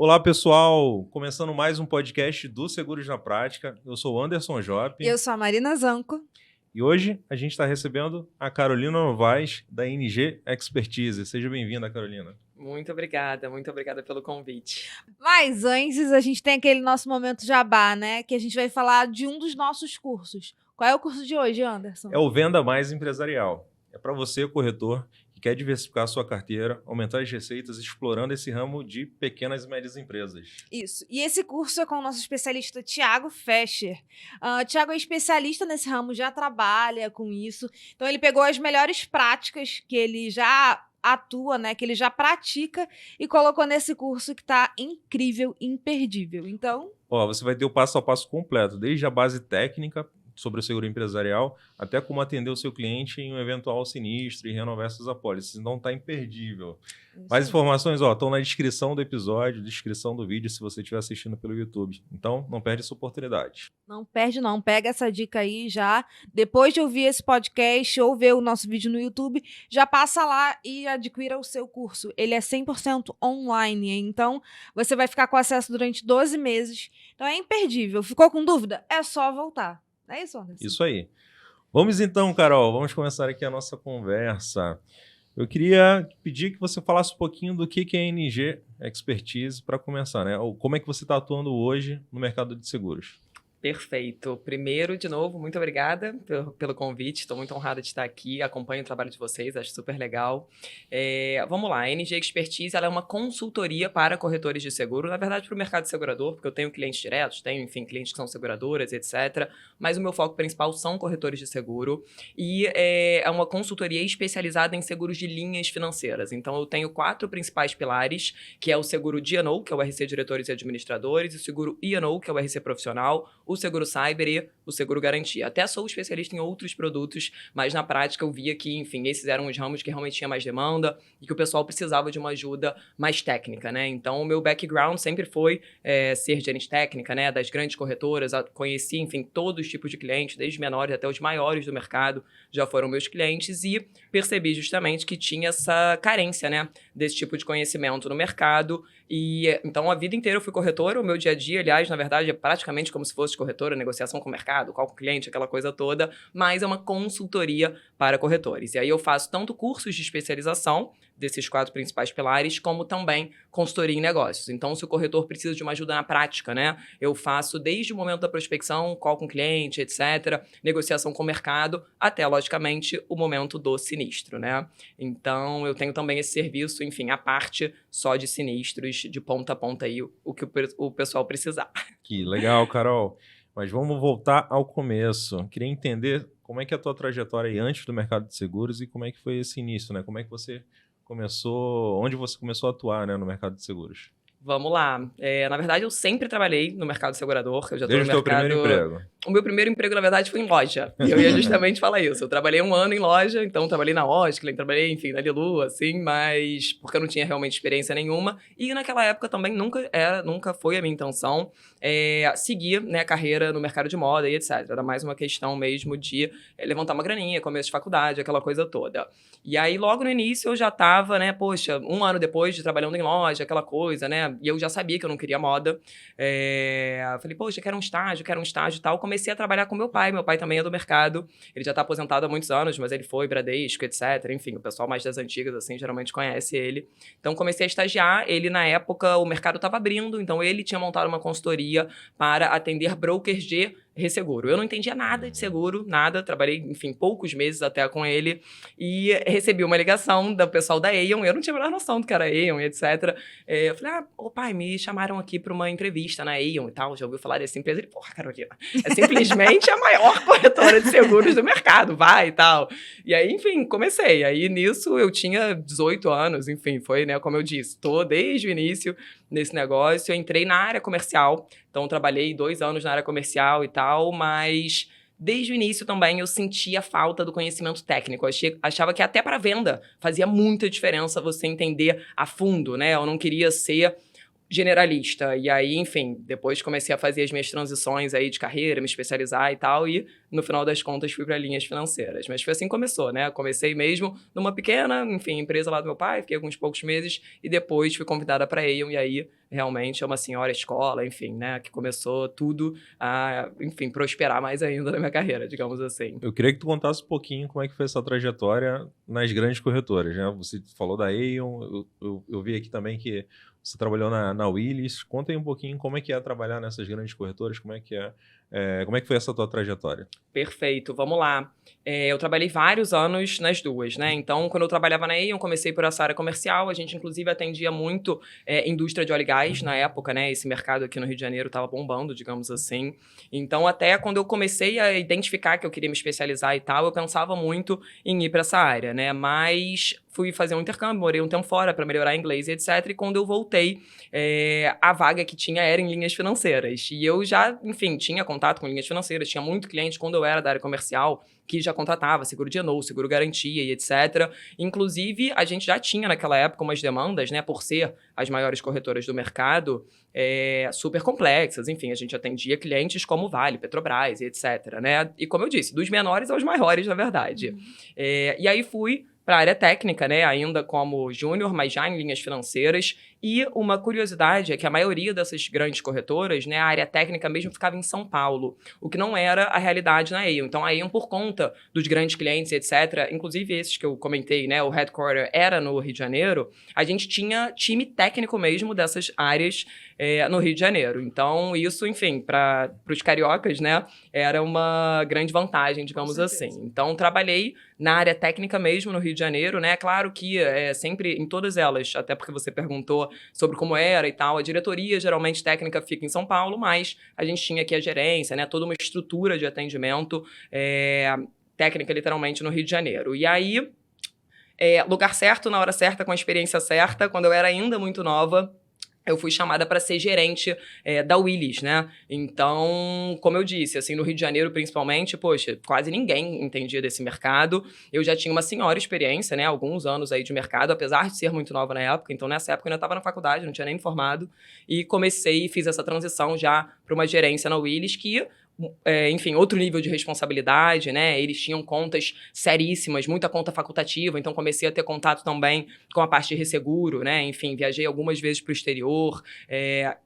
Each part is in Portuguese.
Olá, pessoal! Começando mais um podcast do Seguros na Prática. Eu sou o Anderson Jopp. Eu sou a Marina Zanco. E hoje a gente está recebendo a Carolina Novaes, da NG Expertise. Seja bem-vinda, Carolina. Muito obrigada pelo convite. Mas antes, a gente tem aquele nosso momento jabá, né? Que a gente vai falar de um dos nossos cursos. Qual é o curso de hoje, Anderson? É o Venda Mais Empresarial. É para você, corretor, que quer diversificar a sua carteira, aumentar as receitas, explorando esse ramo de pequenas e médias empresas. Isso. E esse curso é com o nosso especialista Thiago Fescher. Thiago é especialista nesse ramo, já trabalha com isso. Então, ele pegou as melhores práticas que ele já atua, né, que ele já pratica e colocou nesse curso que tá incrível, imperdível. Então, você vai ter o passo a passo completo, desde a base técnica sobre o seguro empresarial, até como atender o seu cliente em um eventual sinistro e renovar essas apólices. Então tá imperdível. Mais informações, estão na descrição do episódio, descrição do vídeo, se você estiver assistindo pelo YouTube. Então, não perde essa oportunidade. Não perde não, pega essa dica aí já. Depois de ouvir esse podcast ou ver o nosso vídeo no YouTube, já passa lá e adquira o seu curso. Ele é 100% online, então você vai ficar com acesso durante 12 meses. Então é imperdível. Ficou com dúvida? É só voltar. É isso, Anderson? Isso aí. Vamos então, Carol, vamos começar aqui a nossa conversa. Eu queria pedir que você falasse um pouquinho do que é a NG Expertise para começar, né? Ou como é que você está atuando hoje no mercado de seguros? Perfeito. Primeiro, de novo, muito obrigada pelo convite. Estou muito honrada de estar aqui. Acompanho o trabalho de vocês, acho super legal. Vamos lá, a NG Expertise ela é uma consultoria para corretores de seguro, na verdade para o mercado segurador, porque eu tenho clientes diretos, tenho, enfim, clientes que são seguradoras, etc. Mas o meu foco principal são corretores de seguro e é uma consultoria especializada em seguros de linhas financeiras. Então, eu tenho 4 principais pilares, que é o seguro D&O, que é o RC Diretores e Administradores, o seguro E&O, que é o RC Profissional, o seguro cyber e o seguro garantia. Até sou especialista em outros produtos, mas na prática eu via que, enfim, esses eram os ramos que realmente tinha mais demanda e que o pessoal precisava de uma ajuda mais técnica, né? Então, o meu background sempre foi ser gerente técnica, né? Das grandes corretoras, conheci, enfim, todos os tipos de clientes, desde menores até os maiores do mercado, já foram meus clientes e percebi justamente que tinha essa carência, né? Desse tipo de conhecimento no mercado. E então, a vida inteira eu fui corretora, o meu dia a dia, aliás, na verdade, é praticamente como se fosse corretora, negociação com o mercado, qual com o cliente, aquela coisa toda, mas é uma consultoria para corretores. E aí eu faço tanto cursos de especialização desses 4 principais pilares, como também consultoria em negócios. Então, se o corretor precisa de uma ajuda na prática, né, eu faço desde o momento da prospecção, call com o cliente, etc., negociação com o mercado, até, logicamente, o momento do sinistro, né? Então, eu tenho também esse serviço, enfim, a parte só de sinistros, de ponta a ponta aí, o que o pessoal precisar. Que legal, Carol. Mas vamos voltar ao começo. Queria entender como é que é a tua trajetória aí antes do mercado de seguros e como é que foi esse início, né? Como é que você começou, onde você começou a atuar, né, no mercado de seguros? Vamos lá. Na verdade, eu sempre trabalhei no mercado segurador. Eu já tô Desde o teu primeiro emprego? O meu primeiro emprego, na verdade, foi em loja. E eu ia justamente falar isso. Eu trabalhei 1 ano em loja, então trabalhei na Osklen, trabalhei, enfim, na Lilu, assim, mas porque eu não tinha realmente experiência nenhuma. E naquela época também nunca foi a minha intenção seguir, né, a carreira no mercado de moda e etc. Era mais uma questão mesmo de levantar uma graninha, começo de faculdade, aquela coisa toda. E aí, logo no início, eu já tava, né, 1 ano depois de trabalhando em loja, aquela coisa, né, e eu já sabia que eu não queria moda. Falei, poxa, quero um estágio e tal. Comecei a trabalhar com meu pai também é do mercado, ele já tá aposentado há muitos anos, mas ele foi Bradesco, etc. Enfim, o pessoal mais das antigas, assim, geralmente conhece ele. Então, comecei a estagiar, ele, na época, o mercado tava abrindo, então ele tinha montado uma consultoria para atender brokers de resseguro. Eu não entendia nada de seguro, nada. Trabalhei, enfim, poucos meses até com ele e recebi uma ligação do pessoal da Aon. Eu não tinha a menor noção do que era Aon, etc. Eu falei, pai, me chamaram aqui para uma entrevista na Aon e tal. Já ouviu falar dessa empresa? Ele, porra, Carolina, é simplesmente a maior corretora de seguros do mercado, vai e tal. E aí, enfim, comecei. Aí, nisso, eu tinha 18 anos, enfim, foi, né, como eu disse, tô desde o início nesse negócio. Eu entrei na área comercial, então trabalhei 2 anos na área comercial e tal, mas desde o início também eu sentia falta do conhecimento técnico. Achava que até para venda fazia muita diferença você entender a fundo, né? Eu não queria ser generalista. E aí, enfim, depois comecei a fazer as minhas transições aí de carreira, me especializar e tal, e no final das contas fui para linhas financeiras. Mas foi assim que começou, né? Comecei mesmo numa pequena, enfim, empresa lá do meu pai, fiquei alguns poucos meses, e depois fui convidada para Aon, e aí realmente é uma senhora escola, enfim, né? Que começou tudo a, enfim, prosperar mais ainda na minha carreira, digamos assim. Eu queria que tu contasse um pouquinho como é que foi essa trajetória nas grandes corretoras, né? Você falou da Aon, eu vi aqui também que você trabalhou na Willis. Conta aí um pouquinho como é que é trabalhar nessas grandes corretoras, como é que foi essa tua trajetória? Perfeito, vamos lá. Eu trabalhei vários anos nas duas, né? Então, quando eu trabalhava na Aon, comecei por essa área comercial. A gente, inclusive, atendia muito indústria de óleo e gás na época, né? Esse mercado aqui no Rio de Janeiro estava bombando, digamos assim. Então, até quando eu comecei a identificar que eu queria me especializar e tal, eu pensava muito em ir para essa área, né? Mas fui fazer um intercâmbio, morei um tempo fora para melhorar inglês e etc. E quando eu voltei, a vaga que tinha era em linhas financeiras. E eu já, enfim, tinha contato com linhas financeiras, tinha muito cliente quando eu era da área comercial que já contratava seguro de no, seguro garantia e etc. Inclusive, a gente já tinha naquela época umas demandas, né, por ser as maiores corretoras do mercado, super complexas. Enfim, a gente atendia clientes como Vale, Petrobras e etc, né? E como eu disse, dos menores aos maiores, na verdade. E aí fui para a área técnica, né, ainda como júnior, mas já em linhas financeiras. E uma curiosidade é que a maioria dessas grandes corretoras, né, a área técnica mesmo ficava em São Paulo, o que não era a realidade na Aon. Então, a Aon, por conta dos grandes clientes, etc., inclusive esses que eu comentei, né, o headquarter era no Rio de Janeiro, a gente tinha time técnico mesmo dessas áreas no Rio de Janeiro. Então, isso, enfim, para os cariocas, né, era uma grande vantagem, digamos assim. Então, trabalhei na área técnica mesmo no Rio de Janeiro, né? Claro que sempre em todas elas, até porque você perguntou sobre como era e tal, a diretoria geralmente técnica fica em São Paulo, mas a gente tinha aqui a gerência, né? Toda uma estrutura de atendimento técnica, literalmente, no Rio de Janeiro. E aí, lugar certo, na hora certa, com a experiência certa, quando eu era ainda muito nova, eu fui chamada para ser gerente da Willis, né? Então, como eu disse, assim, no Rio de Janeiro, principalmente, poxa, quase ninguém entendia desse mercado. Eu já tinha uma senhora experiência, né? Alguns anos aí de mercado, apesar de ser muito nova na época. Então, nessa época, eu ainda estava na faculdade, não tinha nem me formado. E comecei e fiz essa transição já para uma gerência na Willis, que enfim, outro nível de responsabilidade, né? Eles tinham contas seríssimas, muita conta facultativa, então comecei a ter contato também com a parte de resseguro, né? Enfim, viajei algumas vezes para o exterior.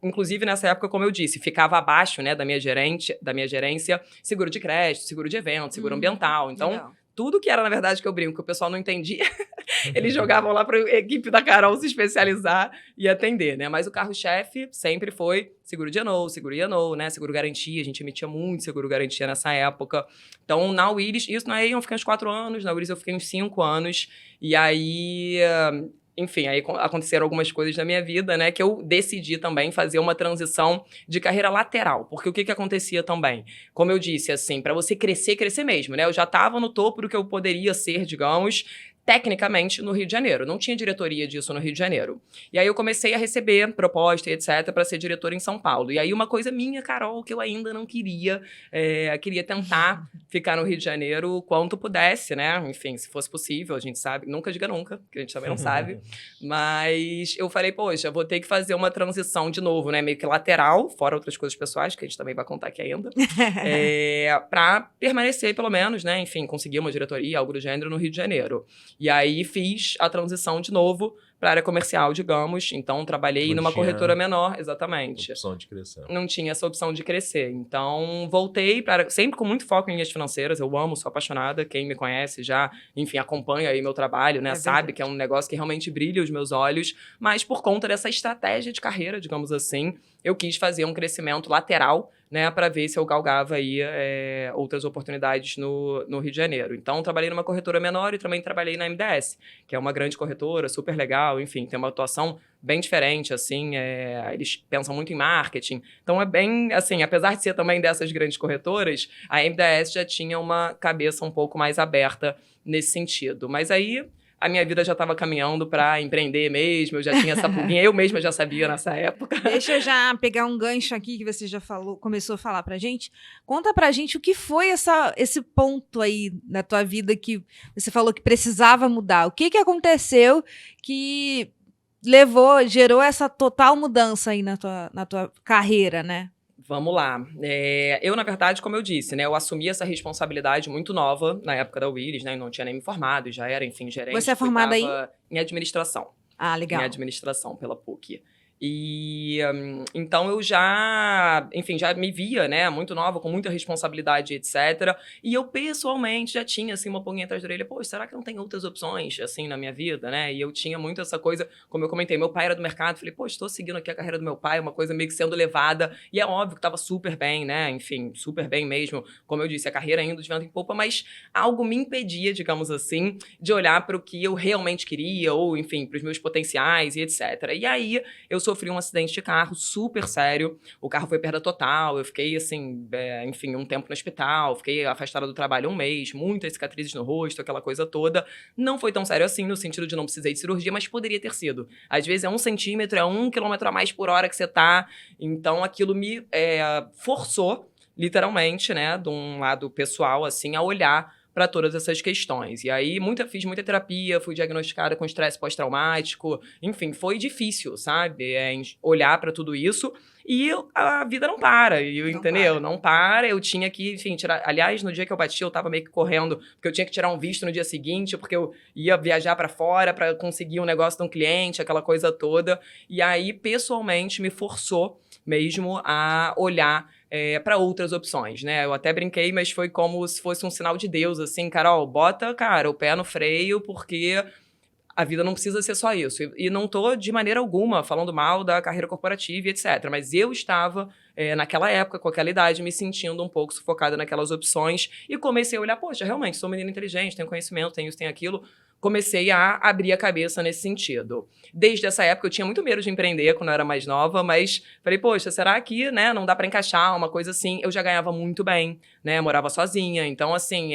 Inclusive, nessa época, como eu disse, ficava abaixo, né, da minha gerência, seguro de crédito, seguro de evento, seguro ambiental. Então, legal. Tudo que era, na verdade, que eu brinco, que o pessoal não entendia, eles jogavam lá para a equipe da Carol se especializar e atender, né? Mas o carro-chefe sempre foi seguro de no, seguro IANO, né? Seguro garantia, a gente emitia muito seguro garantia nessa época. Então, na Willis, isso na Aon eu fiquei uns 4 anos, na Willis eu fiquei uns 5 anos, e aí... Enfim, aí aconteceram algumas coisas na minha vida, né, que eu decidi também fazer uma transição de carreira lateral. Porque o que acontecia também? Como eu disse, assim, para você crescer mesmo, né? Eu já estava no topo do que eu poderia ser, digamos, tecnicamente, no Rio de Janeiro. Não tinha diretoria disso no Rio de Janeiro. E aí eu comecei a receber proposta e etc. para ser diretora em São Paulo. E aí uma coisa minha, Carol, que eu ainda não queria, queria tentar ficar no Rio de Janeiro o quanto pudesse, né? Enfim, se fosse possível, a gente sabe. Nunca diga nunca, que a gente também não sabe. Mas eu falei, poxa, vou ter que fazer uma transição de novo, né? Meio que lateral, fora outras coisas pessoais, que a gente também vai contar aqui ainda. Para permanecer, pelo menos, né? Enfim, conseguir uma diretoria, algo do gênero, no Rio de Janeiro. E aí fiz a transição de novo para a área comercial, digamos. Então, trabalhei numa corretora menor, exatamente. Opção de crescer. Não tinha essa opção de crescer. Então, voltei para sempre com muito foco em linhas financeiras. Eu amo, sou apaixonada. Quem me conhece já, enfim, acompanha aí meu trabalho, né? Sabe que é um negócio que realmente brilha os meus olhos. Mas por conta dessa estratégia de carreira, digamos assim, eu quis fazer um crescimento lateral, né, para ver se eu galgava aí outras oportunidades no Rio de Janeiro. Então, trabalhei numa corretora menor e também trabalhei na MDS, que é uma grande corretora, super legal, enfim, tem uma atuação bem diferente, assim, eles pensam muito em marketing. Então, é bem, assim, apesar de ser também dessas grandes corretoras, a MDS já tinha uma cabeça um pouco mais aberta nesse sentido. Mas aí... a minha vida já estava caminhando para empreender mesmo, eu já tinha essa pulguinha, eu mesma já sabia nessa época. Deixa eu já pegar um gancho aqui que você já começou a falar pra gente. Conta pra gente o que foi esse ponto aí na tua vida que você falou que precisava mudar. O que aconteceu que gerou essa total mudança aí na tua carreira, né? Vamos lá. Eu, na verdade, como eu disse, né? Eu assumi essa responsabilidade muito nova na época da Willis, né? Eu não tinha nem me formado, já era, enfim, gerente. Você é formada em administração. Ah, legal. Em administração pela PUC. E então eu já, enfim, já me via, né, muito nova, com muita responsabilidade, etc. E eu pessoalmente já tinha, assim, uma pulguinha atrás da orelha, pô, será que não tem outras opções, assim, na minha vida, né? E eu tinha muito essa coisa, como eu comentei, meu pai era do mercado, falei, pô, estou seguindo aqui a carreira do meu pai, uma coisa meio que sendo levada, e é óbvio que estava super bem, né, enfim, super bem mesmo, como eu disse, a carreira indo de vento em popa, mas algo me impedia, digamos assim, de olhar para o que eu realmente queria, ou, enfim, para os meus potenciais e etc. E aí, eu sofri um acidente de carro super sério, o carro foi perda total, eu fiquei assim, enfim, um tempo no hospital, fiquei afastada do trabalho 1 mês, muitas cicatrizes no rosto, aquela coisa toda. Não foi tão sério assim, no sentido de não precisei de cirurgia, mas poderia ter sido. Às vezes é 1 centímetro, é 1 quilômetro a mais por hora que você tá, então aquilo me forçou, literalmente, né, de um lado pessoal, assim, a olhar para todas essas questões. E aí, fiz muita terapia, fui diagnosticada com estresse pós-traumático, enfim, foi difícil, sabe? Olhar para tudo isso e a vida não para, entendeu? Não para, eu tinha que, enfim, tirar... Aliás, no dia que eu bati, eu tava meio que correndo, porque eu tinha que tirar um visto no dia seguinte, porque eu ia viajar para fora para conseguir um negócio de um cliente, aquela coisa toda. E aí, pessoalmente, me forçou mesmo a olhar para outras opções, né? Eu até brinquei, mas foi como se fosse um sinal de Deus, assim, Carol, bota, cara, o pé no freio, porque a vida não precisa ser só isso. E não tô, de maneira alguma, falando mal da carreira corporativa e etc. Mas eu estava, naquela época, com aquela idade, me sentindo um pouco sufocada naquelas opções e comecei a olhar, poxa, realmente, sou uma menina inteligente, tenho conhecimento, tenho isso, tenho aquilo. Comecei a abrir a cabeça nesse sentido. Desde essa época, eu tinha muito medo de empreender quando eu era mais nova, mas falei, poxa, será que, né, não dá para encaixar uma coisa assim? Eu já ganhava muito bem, né, morava sozinha, então, assim,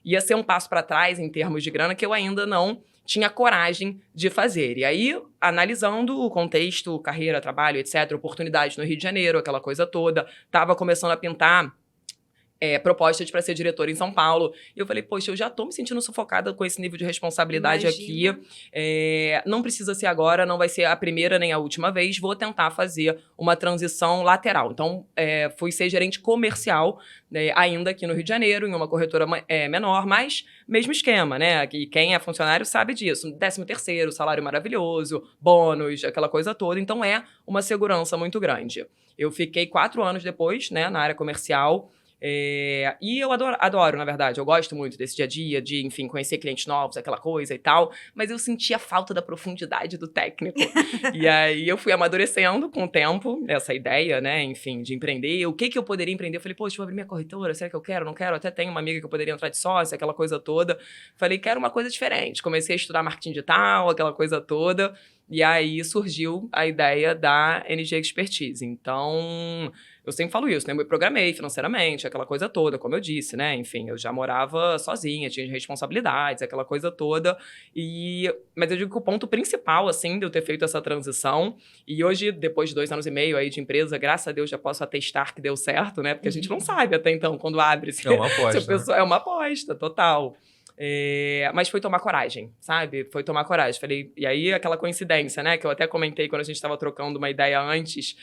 ia ser um passo para trás em termos de grana que eu ainda não tinha coragem de fazer. E aí, analisando o contexto, carreira, trabalho, etc., oportunidades no Rio de Janeiro, aquela coisa toda, estava começando a pintar propostas para ser diretora em São Paulo. E eu falei, poxa, eu já tô me sentindo sufocada com esse nível de responsabilidade aqui. Não precisa ser agora, não vai ser a primeira nem a última vez. Vou tentar fazer uma transição lateral. Então, fui ser gerente comercial, ainda aqui no Rio de Janeiro, em uma corretora menor, mas mesmo esquema, né? E quem é funcionário sabe disso. 13º, salário maravilhoso, bônus, aquela coisa toda. Então, é uma segurança muito grande. Eu fiquei 4 anos depois, né, na área comercial. E eu adoro, na verdade, eu gosto muito desse dia a dia, de, enfim, conhecer clientes novos, aquela coisa e tal, mas eu sentia falta da profundidade do técnico. E aí eu fui amadurecendo com o tempo, essa ideia, né, enfim, de empreender. O que eu poderia empreender? Eu falei, poxa, vou abrir minha corretora, será que eu quero? Não quero? Até tenho uma amiga que eu poderia entrar de sócia, aquela coisa toda. Falei, quero uma coisa diferente. Comecei a estudar marketing digital, aquela coisa toda. E aí surgiu a ideia da NG Expertise. Então, eu sempre falo isso, né? Eu me programei financeiramente, aquela coisa toda, como eu disse, né? Enfim, eu já morava sozinha, tinha responsabilidades, aquela coisa toda. Mas eu digo que o ponto principal, assim, de eu ter feito essa transição, e hoje, depois de 2 anos e meio aí de empresa, graças a Deus já posso atestar que deu certo, né? Porque a gente não sabe até então, quando abre. É uma aposta. É uma aposta, total. Mas foi tomar coragem, sabe? Foi tomar coragem. Falei, e aí aquela coincidência, né? Que eu até comentei quando a gente estava trocando uma ideia antes.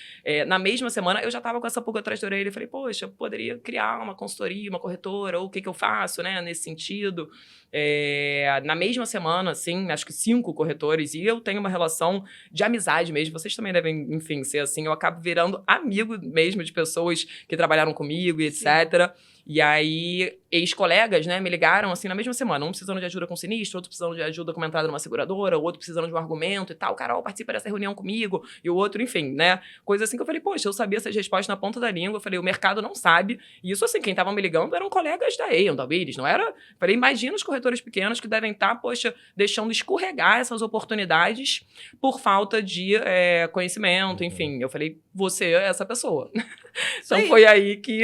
Na mesma semana, eu já estava com essa pulga atrás da orelha. Falei, poxa, eu poderia criar uma consultoria, uma corretora, ou o que eu faço, né? Nesse sentido. Na mesma semana, assim, acho que 5 corretores. E eu tenho uma relação de amizade mesmo. Vocês também devem, enfim, ser assim. Eu acabo virando amigo mesmo de pessoas que trabalharam comigo e etc. Sim. E aí, ex-colegas, né, me ligaram, assim, na mesma semana. Um precisando de ajuda com sinistro, outro precisando de ajuda com uma entrada numa seguradora, o outro precisando de um argumento e tal. Carol, participa dessa reunião comigo. E o outro, enfim, né? Coisa assim que eu falei, poxa, eu sabia essas respostas na ponta da língua. Eu falei, o mercado não sabe. E isso, assim, quem tava me ligando eram colegas da Aon, da Willis, não era... Falei, imagina os corretores pequenos que devem estar, poxa, deixando escorregar essas oportunidades por falta de conhecimento, enfim. Eu falei, você é essa pessoa. Então, foi aí que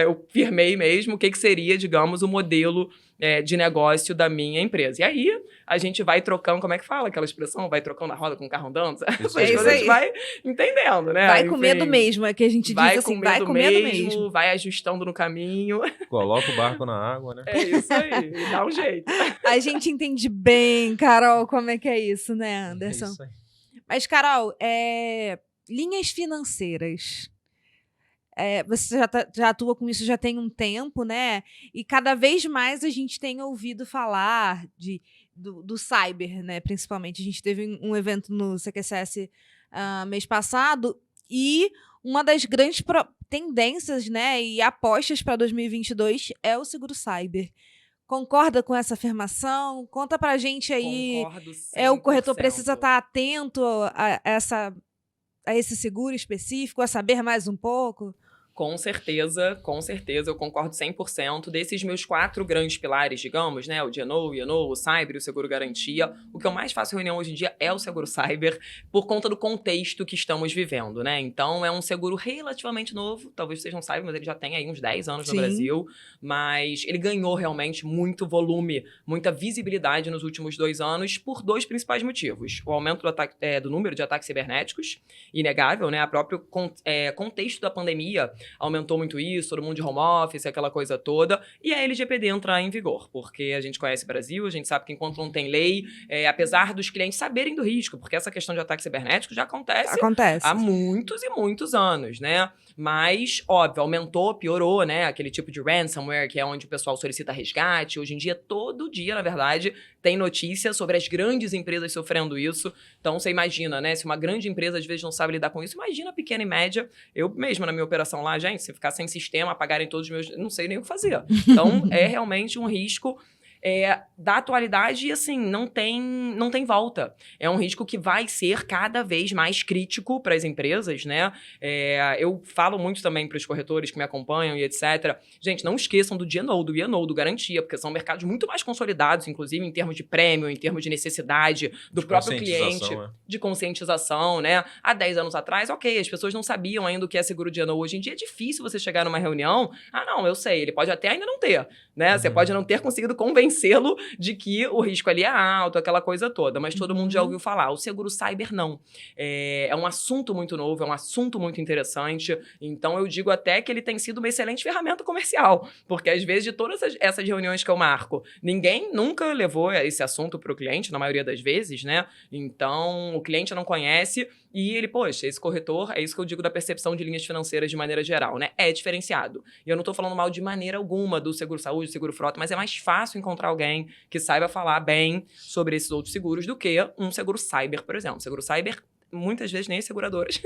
eu firmei mesmo o que seria, digamos, o modelo de negócio da minha empresa. E aí, a gente vai trocando, como é que fala aquela expressão? Vai trocando a roda com o carro andando? Isso aí. A gente vai entendendo, né? Vai com medo mesmo, é que a gente diz assim, vai com medo mesmo. Vai ajustando no caminho. Coloca o barco na água, né? É isso aí, e dá um jeito. A gente entende bem, Carol, como é que é isso, né, Anderson? É isso aí. Mas, Carol, linhas financeiras. Você já atua com isso já tem um tempo, né? E cada vez mais a gente tem ouvido falar do cyber, né? Principalmente. A gente teve um evento no CQCS mês passado e uma das grandes tendências, né, e apostas para 2022 é o seguro cyber. Concorda com essa afirmação? Conta pra gente aí. Concordo 100%. O corretor precisa estar atento a esse seguro específico, a saber mais um pouco? Com certeza, eu concordo 100%. Desses meus 4 grandes pilares, digamos, né? O D&O, o Cyber e o Seguro Garantia. O que eu mais faço reunião hoje em dia é o Seguro Cyber, por conta do contexto que estamos vivendo, né? Então, é um seguro relativamente novo. Talvez vocês não saibam, mas ele já tem aí uns 10 anos no Brasil. Mas ele ganhou realmente muito volume, muita visibilidade nos últimos 2 anos por 2 principais motivos. O aumento do número de ataques cibernéticos, inegável, né? O próprio contexto da pandemia aumentou muito isso, todo mundo de home office, aquela coisa toda, e a LGPD entrar em vigor, porque a gente conhece o Brasil, a gente sabe que enquanto não tem lei, apesar dos clientes saberem do risco, porque essa questão de ataque cibernético já acontece há muitos e muitos anos, né? Mas, óbvio, aumentou, piorou, né? Aquele tipo de ransomware, que é onde o pessoal solicita resgate. Hoje em dia, todo dia, na verdade, tem notícia sobre as grandes empresas sofrendo isso. Então, você imagina, né? Se uma grande empresa, às vezes, não sabe lidar com isso, imagina a pequena e média. Eu mesma, na minha operação lá, gente, se ficar sem sistema, apagarem todos os meus... Não sei nem o que fazer. Então, é realmente um risco... da atualidade, assim, não tem volta. É um risco que vai ser cada vez mais crítico para as empresas, né? Eu falo muito também para os corretores que me acompanham e etc. Gente, não esqueçam do D&O, do E&O, do Garantia, porque são mercados muito mais consolidados, inclusive em termos de prêmio, em termos de necessidade do próprio cliente, de conscientização, né? Há 10 anos atrás, ok, as pessoas não sabiam ainda o que é seguro de D&O. Hoje em dia é difícil você chegar numa reunião, não, eu sei, ele pode até ainda não ter, né? Você pode não ter conseguido convencê-lo de que o risco ali é alto, aquela coisa toda, mas todo mundo já ouviu falar. O seguro cyber não. É um assunto muito novo, é um assunto muito interessante, então eu digo até que ele tem sido uma excelente ferramenta comercial, porque às vezes de todas essas reuniões que eu marco, ninguém nunca levou esse assunto para o cliente, na maioria das vezes, né? Então o cliente não conhece e ele, poxa, esse corretor, é isso que eu digo da percepção de linhas financeiras de maneira geral, né? É diferenciado. E eu não tô falando mal de maneira alguma do seguro saúde, seguro frota, mas é mais fácil encontrar alguém que saiba falar bem sobre esses outros seguros do que um seguro cyber, por exemplo. Seguro cyber, muitas vezes nem as seguradoras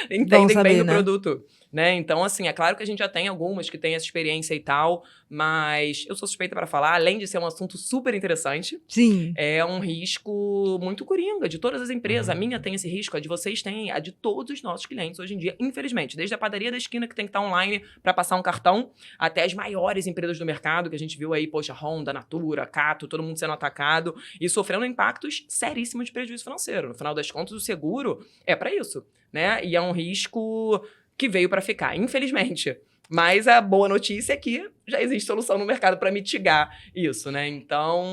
entendem bem do produto, né? Então, assim, é claro que a gente já tem algumas que têm essa experiência e tal, mas eu sou suspeita para falar, além de ser um assunto super interessante, sim, é um risco muito coringa de todas as empresas. A minha tem esse risco, a de vocês tem, a de todos os nossos clientes hoje em dia, infelizmente. Desde a padaria da esquina que tem que estar online para passar um cartão, até as maiores empresas do mercado, que a gente viu aí, poxa, Honda, Natura, Cato, todo mundo sendo atacado e sofrendo impactos seríssimos de prejuízo financeiro. No final das contas, o seguro é para isso, né? E é um risco que veio para ficar, infelizmente. Mas a boa notícia é que já existe solução no mercado para mitigar isso, né? Então,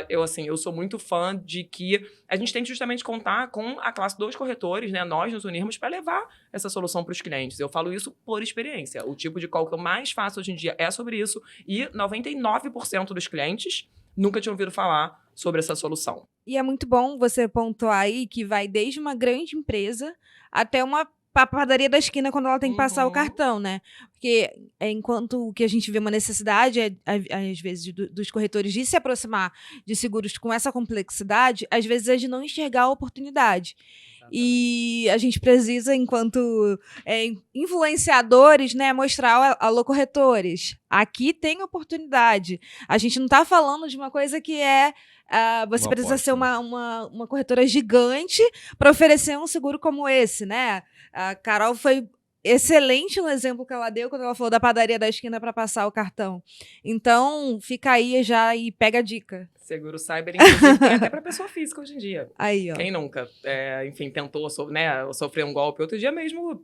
eu sou muito fã de que a gente tem que justamente contar com a classe dos corretores, né? Nós nos unirmos para levar essa solução para os clientes. Eu falo isso por experiência. O tipo de call que eu mais faço hoje em dia é sobre isso e 99% dos clientes nunca tinham ouvido falar sobre essa solução. E é muito bom você pontuar aí que vai desde uma grande empresa até uma padaria da esquina quando ela tem que passar o cartão, né? Porque enquanto o que a gente vê uma necessidade, às vezes, dos corretores de se aproximar de seguros com essa complexidade, às vezes é de não enxergar a oportunidade. Exatamente. E a gente precisa, enquanto influenciadores, né, mostrar alô, corretores. Aqui tem oportunidade. A gente não está falando de uma coisa que você precisa ser uma corretora gigante para oferecer um seguro como esse, né? A Carol foi excelente no exemplo que ela deu quando ela falou da padaria da esquina para passar o cartão. Então, fica aí já e pega a dica. Seguro cyber, inclusive, tem até para pessoa física hoje em dia. Aí, ó. Quem nunca, enfim, tentou sofrer um golpe. Outro dia mesmo,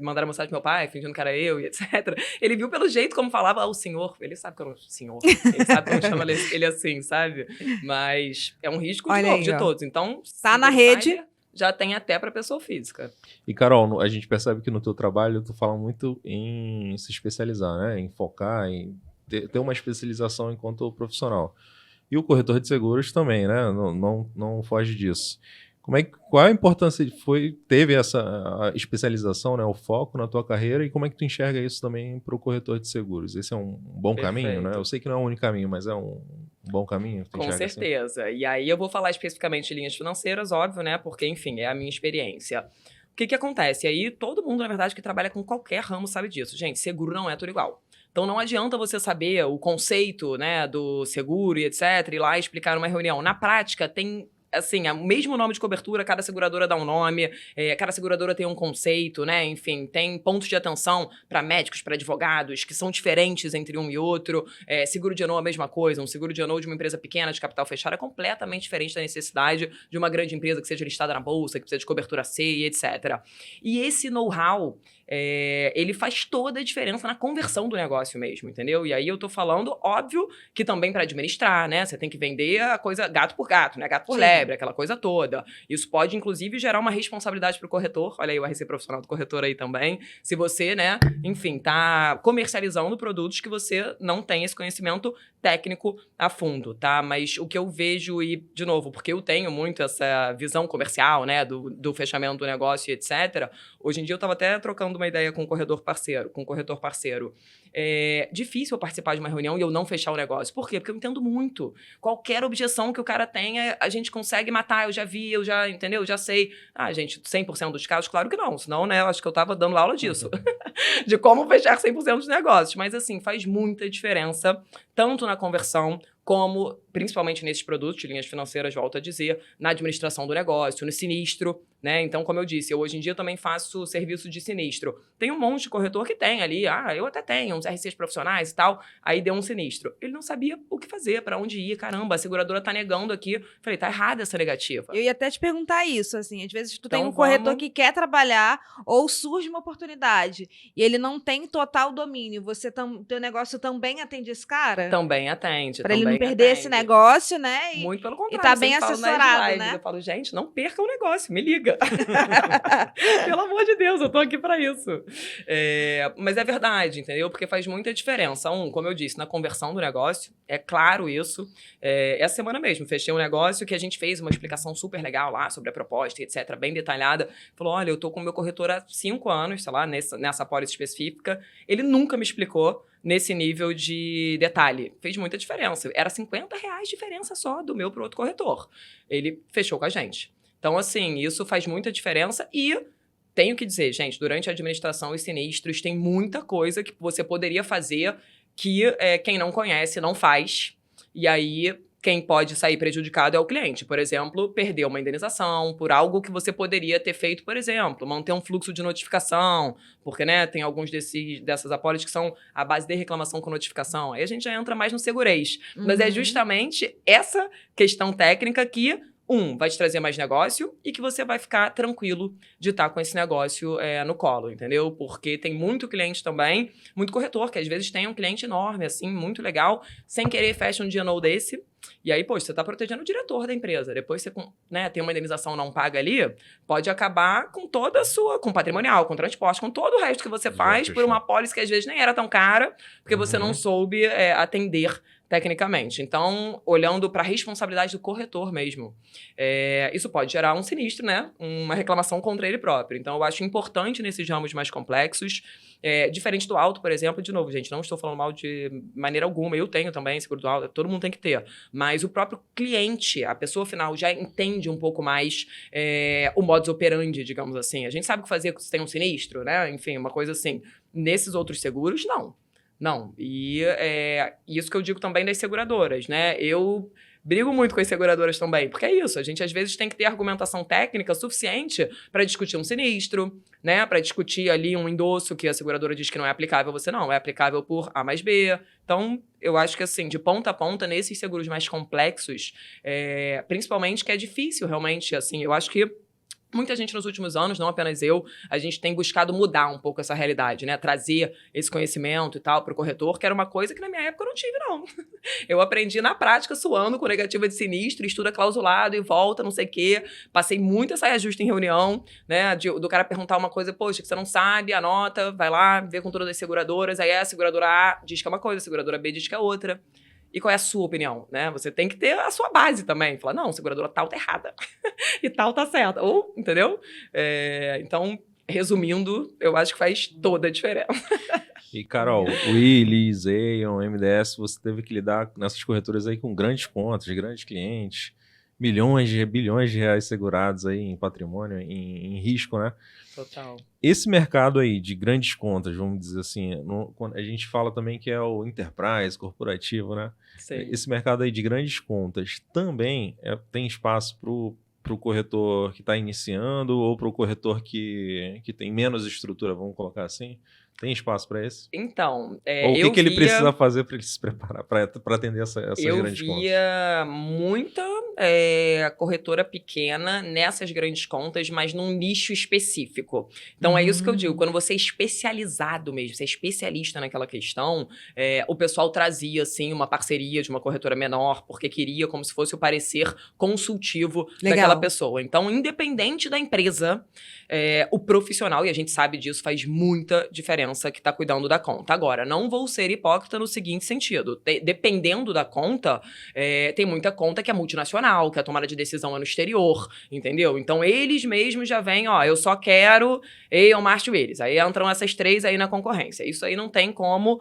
mandaram mensagem pro meu pai, fingindo que era eu e etc. Ele viu pelo jeito como falava o senhor. Ele sabe que eu não senhor. Ele sabe como chama ele assim, sabe? Mas é um risco de todos. Então, tá na rede. Já tem até para pessoa física. E, Carol, a gente percebe que no teu trabalho tu fala muito em se especializar, né? Em focar, em ter uma especialização enquanto profissional. E o corretor de seguros também, né? Não foge disso. Qual a importância teve essa especialização, né, o foco na tua carreira, e como é que tu enxerga isso também para o corretor de seguros? Esse é um bom caminho, né? Eu sei que não é o único caminho, mas é um bom caminho? Com certeza. Assim? E aí eu vou falar especificamente de linhas financeiras, óbvio, né? Porque, enfim, é a minha experiência. O que acontece? E aí todo mundo, na verdade, que trabalha com qualquer ramo sabe disso. Gente, seguro não é tudo igual. Então não adianta você saber o conceito, né, do seguro e etc, ir lá e explicar numa reunião. Na prática, tem... assim, o mesmo nome de cobertura, cada seguradora dá um nome, cada seguradora tem um conceito, né? Enfim, tem pontos de atenção para médicos, para advogados, que são diferentes entre um e outro. Seguro de ano é a mesma coisa. Um seguro de ano de uma empresa pequena, de capital fechado, é completamente diferente da necessidade de uma grande empresa que seja listada na bolsa, que precisa de cobertura C e etc. E esse know-how, ele faz toda a diferença na conversão do negócio mesmo, entendeu? E aí eu tô falando, óbvio, que também para administrar, né? Você tem que vender a coisa gato por gato, né? Gato por lebre, aquela coisa toda. Isso pode, inclusive, gerar uma responsabilidade pro corretor. Olha aí o RC profissional do corretor aí também. Se você, né, enfim, tá comercializando produtos que você não tem esse conhecimento técnico a fundo, tá? Mas o que eu vejo, e, de novo, porque eu tenho muito essa visão comercial, né, do fechamento do negócio e etc. Hoje em dia eu tava até trocando uma ideia com um corretor parceiro. É difícil eu participar de uma reunião e eu não fechar o negócio. Por quê? Porque eu entendo muito. Qualquer objeção que o cara tenha, a gente consegue matar. Eu já vi, entendeu? Eu já sei. Ah, gente, 100% dos casos, claro que não. Senão, né, acho que eu tava dando aula disso. De como fechar 100% dos negócios. Mas, assim, faz muita diferença, tanto na conversão, como, principalmente nesses produtos de linhas financeiras, volto a dizer, na administração do negócio, no sinistro, né? Então, como eu disse, eu hoje em dia também faço serviço de sinistro. Tem um monte de corretor que tem ali, eu até tenho uns RCs profissionais e tal, aí deu um sinistro. Ele não sabia o que fazer, para onde ir, caramba, a seguradora tá negando aqui. Falei, tá errada essa negativa. Eu ia até te perguntar isso, assim, às vezes tu tem um corretor que quer trabalhar ou surge uma oportunidade e ele não tem total domínio, teu negócio também atende esse cara? Também atende. Pra ele não perder esse negócio, né? Muito pelo contrário. E tá bem assessorado, né? Eu falo, gente, não perca o negócio, me liga. Pelo amor de Deus, eu tô aqui pra isso. Mas é verdade, entendeu? Porque faz muita diferença. Como eu disse, na conversão do negócio, é claro isso. Essa semana mesmo, fechei um negócio que a gente fez uma explicação super legal lá sobre a proposta, etc., bem detalhada. Falou, olha, eu tô com o meu corretor há 5 anos, sei lá, nessa pólice específica. Ele nunca me explicou nesse nível de detalhe. Fez muita diferença. Era R$50 diferença só do meu pro outro corretor. Ele fechou com a gente. Então, assim, isso faz muita diferença e tenho que dizer, gente, durante a administração e sinistros tem muita coisa que você poderia fazer que quem não conhece não faz. E aí, quem pode sair prejudicado é o cliente. Por exemplo, perder uma indenização por algo que você poderia ter feito, por exemplo, manter um fluxo de notificação, porque, né, tem alguns dessas apólices que são a base de reclamação com notificação. Aí a gente já entra mais no segurês. Mas é justamente essa questão técnica que vai te trazer mais negócio e que você vai ficar tranquilo de estar com esse negócio no colo, entendeu? Porque tem muito cliente também, muito corretor, que às vezes tem um cliente enorme, assim, muito legal, sem querer fecha um dia-no desse, e aí, poxa, você tá protegendo o diretor da empresa. Depois você, né, tem uma indenização não paga ali, pode acabar com toda a sua, com patrimonial, com transporte, com todo o resto que você faz por uma pólice que às vezes nem era tão cara, porque você não soube atender tecnicamente. Então, olhando para a responsabilidade do corretor mesmo, isso pode gerar um sinistro, né? Uma reclamação contra ele próprio. Então, eu acho importante nesses ramos mais complexos, diferente do auto, por exemplo, de novo, gente, não estou falando mal de maneira alguma, eu tenho também seguro do auto, todo mundo tem que ter, mas o próprio cliente, a pessoa final, já entende um pouco mais o modus operandi, digamos assim. A gente sabe o que fazer se tem um sinistro, né? Enfim, uma coisa assim. Nesses outros seguros, não. E isso que eu digo também das seguradoras, né? Eu brigo muito com as seguradoras também, porque é isso, a gente às vezes tem que ter argumentação técnica suficiente para discutir um sinistro, né? Para discutir ali um endosso que a seguradora diz que não é aplicável, você não, é aplicável por A mais B. Então, eu acho que assim, de ponta a ponta, nesses seguros mais complexos, principalmente que é difícil realmente, assim, eu acho que muita gente nos últimos anos, não apenas eu, a gente tem buscado mudar um pouco essa realidade, né? Trazer esse conhecimento e tal para o corretor, que era uma coisa que na minha época eu não tive, não. Eu aprendi na prática, suando com negativa de sinistro, estuda clausulado e volta, não sei o quê. Passei muita saia justa em reunião, né? Do cara perguntar uma coisa, poxa, que você não sabe, anota, vai lá, vê com todas as seguradoras, aí a seguradora A diz que é uma coisa, a seguradora B diz que é outra. E qual é a sua opinião, né? Você tem que ter a sua base também. Falar, não, seguradora tal tá errada. E tal tá certa. Ou, entendeu? Então, resumindo, eu acho que faz toda a diferença. E, Carol, Willis, Aon, MDS, você teve que lidar nessas corretoras aí com grandes contas, grandes clientes, bilhões de reais segurados aí em patrimônio, em risco, né? Total. Esse mercado aí de grandes contas, vamos dizer assim, a gente fala também que é o enterprise, corporativo, né? Sim. Esse mercado aí de grandes contas também tem espaço para o corretor que está iniciando ou para o corretor que tem menos estrutura, vamos colocar assim? Tem espaço para esse? Então, Ou o que ele precisa fazer para ele se preparar para atender essas grandes contas? Eu via muita corretora pequena nessas grandes contas, mas num nicho específico. Então, é isso que eu digo. Quando você é especializado mesmo, você é especialista naquela questão, o pessoal trazia, assim, uma parceria de uma corretora menor, porque queria como se fosse o parecer consultivo daquela pessoa. Então, independente da empresa, o profissional, e a gente sabe disso, faz muita diferença que está cuidando da conta. Agora, não vou ser hipócrita no seguinte sentido. Dependendo da conta, tem muita conta que é multinacional, que a tomada de decisão é no exterior, entendeu? Então, eles mesmos já vêm, eu só quero Aon, Marsh, Willis. Aí entram essas 3 aí na concorrência. Isso aí não tem como.